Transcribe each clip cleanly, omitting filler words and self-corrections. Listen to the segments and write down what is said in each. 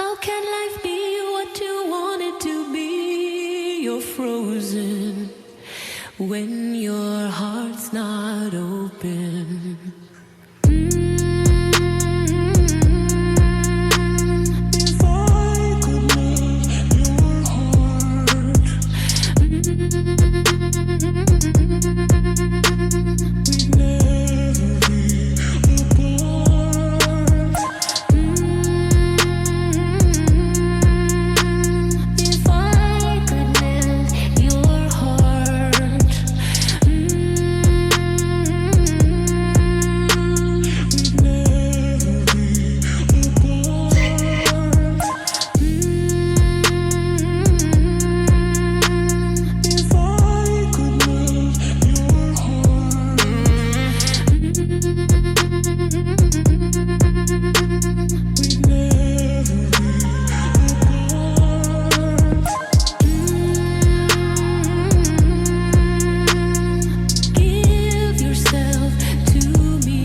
How can life be what you want it to be? You're frozen when your heart's not open. If I could melt your heart, we'd never be apart. If I could melt your heart, we'd never be apart. If I could melt your heart, we'd never be apart. Give yourself to me.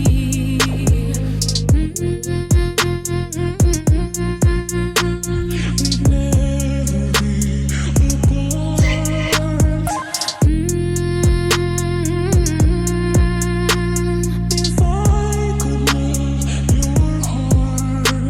We'd never be apart. If I could melt your heart,